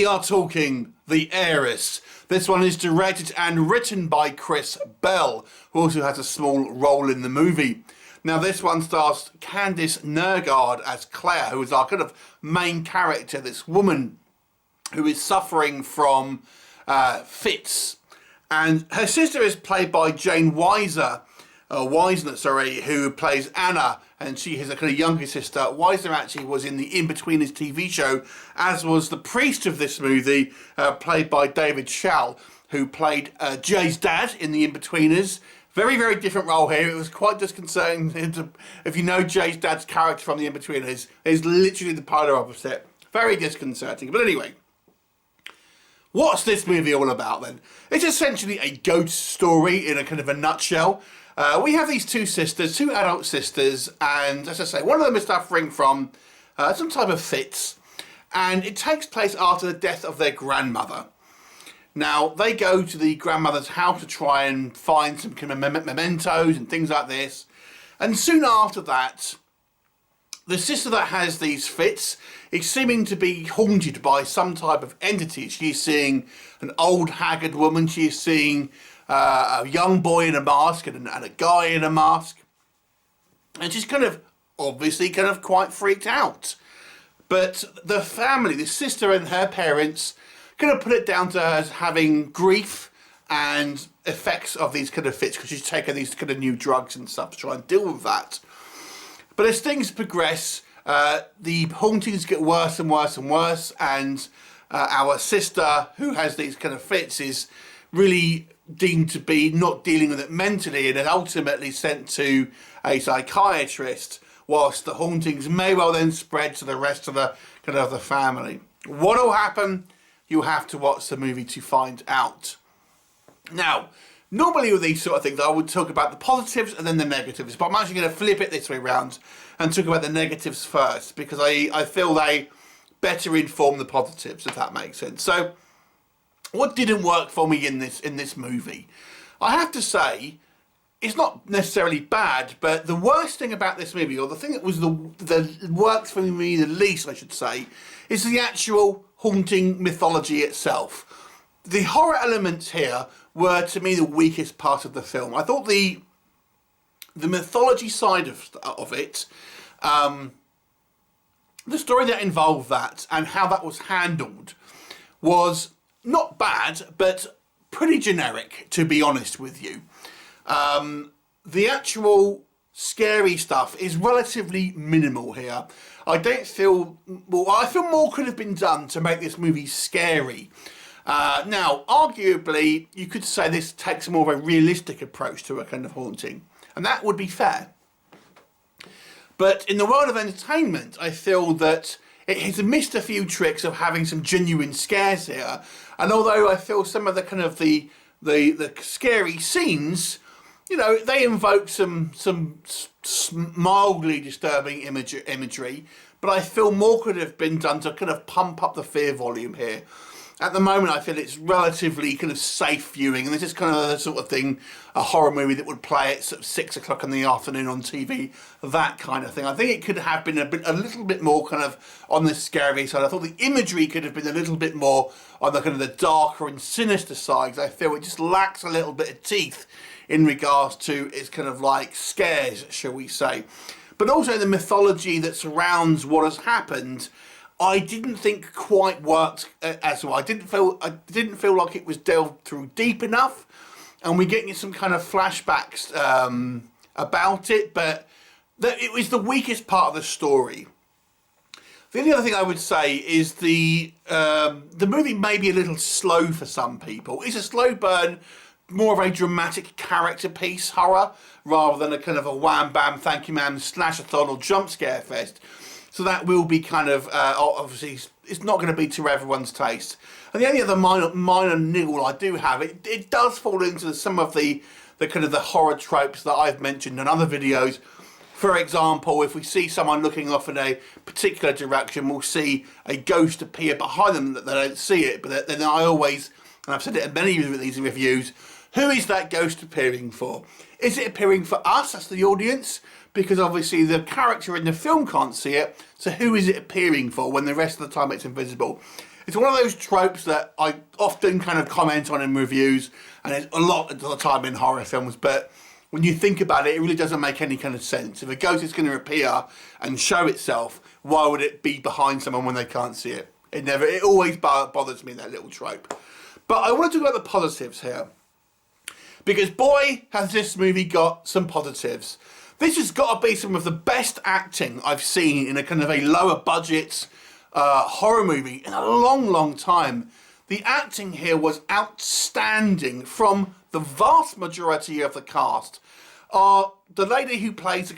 are talking The Heiress. This one is directed and written by Chris Bell, who also has a small role in the movie. Now this one stars Candis Nergaard as Clare, who is our kind of main character, this woman who is suffering from fits. And her sister is played by Jane Wisner, who plays Anna, and she has a kind of younger sister. Wisner actually was in the In-Betweeners TV show, as was the priest of this movie, played by David Schall, who played Jay's dad in the In-Betweeners. Very, very different role here. It was quite disconcerting. If you know Jay's dad's character from the In-Betweeners, it's literally the polar opposite. Very disconcerting. But anyway, what's this movie all about then? It's essentially a ghost story in a kind of a nutshell. We have these two sisters, two adult sisters, and as I say, one of them is suffering from some type of fits, and it takes place after the death of their grandmother. Now, they go to the grandmother's house to try and find some kind of mementos and things like this, and soon after that, the sister that has these fits is seeming to be haunted by some type of entity. She's seeing an old haggard woman, she's seeing a young boy in a mask and a guy in a mask, and she's kind of obviously kind of quite freaked out. But the family, the sister and her parents, kind of put it down to her as having grief and effects of these kind of fits because she's taken these kind of new drugs and stuff to try and deal with that. But as things progress, the hauntings get worse and worse and worse, and our sister, who has these kind of fits, is really deemed to be not dealing with it mentally and is ultimately sent to a psychiatrist, whilst the hauntings may well then spread to the rest of the kind of the family. What will happen? You have to watch the movie to find out. Now, normally with these sort of things, I would talk about the positives and then the negatives, but I'm actually going to flip it this way around and talk about the negatives first, because I feel they better inform the positives, if that makes sense. So, what didn't work for me in this movie? I have to say, it's not necessarily bad, but the worst thing about this movie, or the thing that was the works for me the least, I should say, is the actual haunting mythology itself. The horror elements here were, to me, the weakest part of the film. I thought the mythology side of it, the story that involved that and how that was handled was not bad, but pretty generic, to be honest with you. The actual scary stuff is relatively minimal here. I don't feel, well, I feel more could have been done to make this movie scary. Now, arguably, you could say this takes more of a realistic approach to a kind of haunting, and that would be fair. But in the world of entertainment, I feel that it has missed a few tricks of having some genuine scares here. And although I feel some of the kind of the scary scenes, you know, they invoke some mildly disturbing imagery, but I feel more could have been done to kind of pump up the fear volume here. At the moment, I feel it's relatively kind of safe viewing, and this is kind of the sort of thing, a horror movie that would play at sort of 6 o'clock in the afternoon on TV, that kind of thing. I think it could have been a little bit more kind of on the scary side. I thought the imagery could have been a little bit more on the kind of the darker and sinister side. I feel it just lacks a little bit of teeth in regards to its kind of like scares, shall we say. But also the mythology that surrounds what has happened, I didn't think quite worked as well. I didn't feel like it was delved through deep enough, and we're getting some kind of flashbacks about it, but it was the weakest part of the story. The only other thing I would say is the movie may be a little slow for some people. It's a slow burn, more of a dramatic character piece horror, rather than a kind of a wham bam thank you ma'am slash-a-thon or jump scare fest. So that will be kind of, obviously, it's not going to be to everyone's taste. And the only other minor niggle I do have, it does fall into some of the kind of the horror tropes that I've mentioned in other videos. For example, if we see someone looking off in a particular direction, we'll see a ghost appear behind them that they don't see it. But then I always, and I've said it in many of these reviews, who is that ghost appearing for? Is it appearing for us, as the audience? Because obviously the character in the film can't see it, so who is it appearing for when the rest of the time it's invisible? It's one of those tropes that I often kind of comment on in reviews, and it's a lot of the time in horror films, but when you think about it, it really doesn't make any kind of sense. If a ghost is going to appear and show itself, why would it be behind someone when they can't see it? It always bothers me, that little trope. But I want to talk about the positives here. Because boy, has this movie got some positives. This has got to be some of the best acting I've seen in a kind of a lower budget horror movie in a long, long time. The acting here was outstanding from the vast majority of the cast. The lady who plays the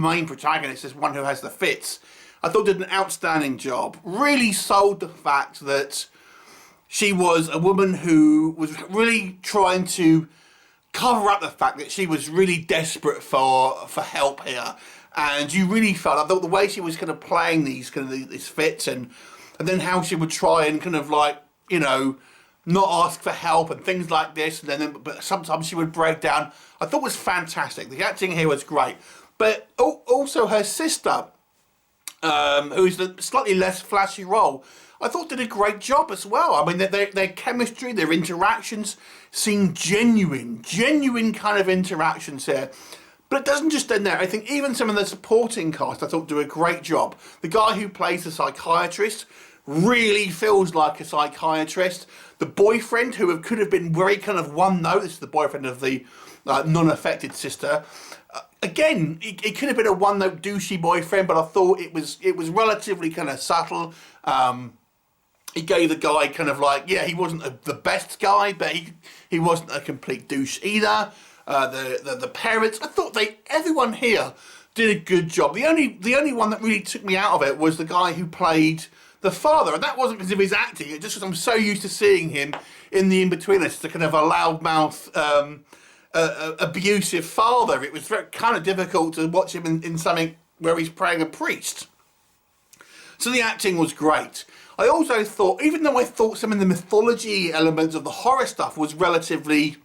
main protagonist, is one who has the fits, I thought did an outstanding job. Really sold the fact that she was a woman who was really trying to cover up the fact that she was really desperate for help here, and you really felt, I thought, the way she was kind of playing these fits, and then how she would try and kind of like, you know, not ask for help and things like this, and then but sometimes she would break down. I thought it was fantastic. The acting here was great, but also her sister, who's the slightly less flashy role, I thought did a great job as well. I mean, their chemistry, their interactions seem genuine kind of interactions here. But it doesn't just end there. I think even some of the supporting cast, I thought, do a great job. The guy who plays the psychiatrist really feels like a psychiatrist. The boyfriend, who could have been very kind of one note, this is the boyfriend of the non-affected sister. Again, it could have been a one-note douchey boyfriend, but I thought it was relatively kind of subtle. He gave the guy kind of like, yeah, he wasn't the best guy, but he wasn't a complete douche either. The parents, I thought everyone here did a good job. The only one that really took me out of it was the guy who played the father, and that wasn't because of his acting. It just because I'm so used to seeing him in the In-Betweeners, the kind of a loudmouth, abusive father. It was kind of difficult to watch him in something where he's playing a priest. So the acting was great. I also thought, even though I thought some of the mythology elements of the horror stuff was relatively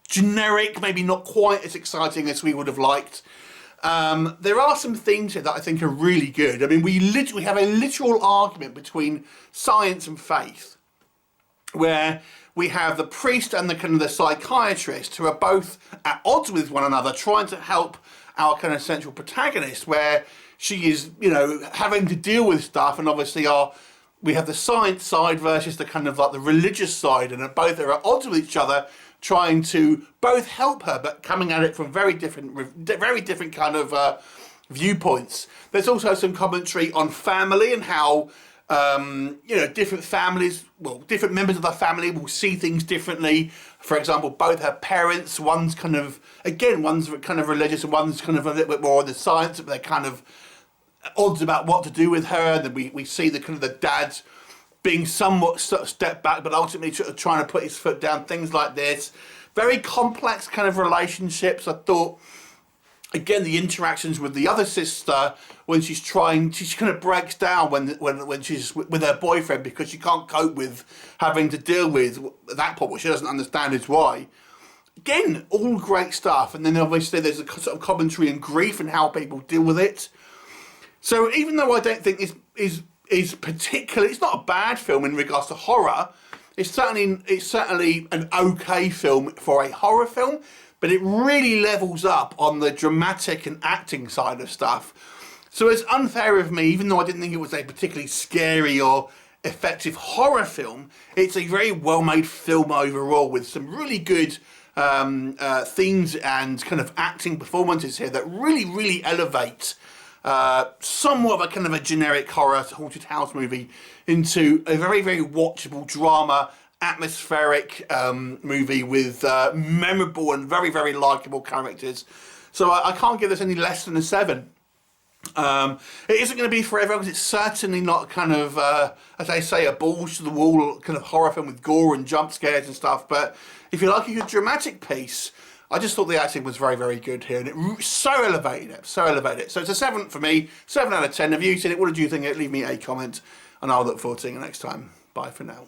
generic, maybe not quite as exciting as we would have liked, there are some themes here that I think are really good. I mean, we have a literal argument between science and faith, where we have the priest and the psychiatrist, who are both at odds with one another, trying to help our kind of central protagonist, where she is, you know, having to deal with stuff, and obviously we have the science side versus the kind of like the religious side, and both are at odds with each other, trying to both help her, but coming at it from very different kind of viewpoints. There's also some commentary on family and how, you know, different members of the family will see things differently. For example, both her parents, one's kind of religious and one's kind of a little bit more on the science, but they're kind of odds about what to do with her. And then we see the kind of the dad being somewhat sort of step back, but ultimately trying to put his foot down, things like this. Very complex kind of relationships. I thought, again, the interactions with the other sister, when she kind of breaks down when she's with her boyfriend, because she can't cope with having to deal with that part, what she doesn't understand is why. Again, all great stuff. And then obviously there's a sort of commentary on grief and how people deal with it. So even though I don't think this is particularly, it's not a bad film in regards to horror, it's certainly an okay film for a horror film, but it really levels up on the dramatic and acting side of stuff. So it's unfair of me, even though I didn't think it was a particularly scary or effective horror film, it's a very well-made film overall, with some really good themes and kind of acting performances here that really elevate somewhat of a kind of a generic horror haunted house movie into a very watchable drama, atmospheric movie with memorable and very likable characters. So I can't give this any less than a 7. It isn't going to be forever, because it's certainly not kind of, as I say, a balls to the wall kind of horror film with gore and jump scares and stuff. But if you like a good dramatic piece, I just thought the acting was very good here, and it so elevated it. So it's a 7 for me, 7 out of 10. Have you seen it? What did you think? Leave me a comment, and I'll look forward to seeing you next time. Bye for now.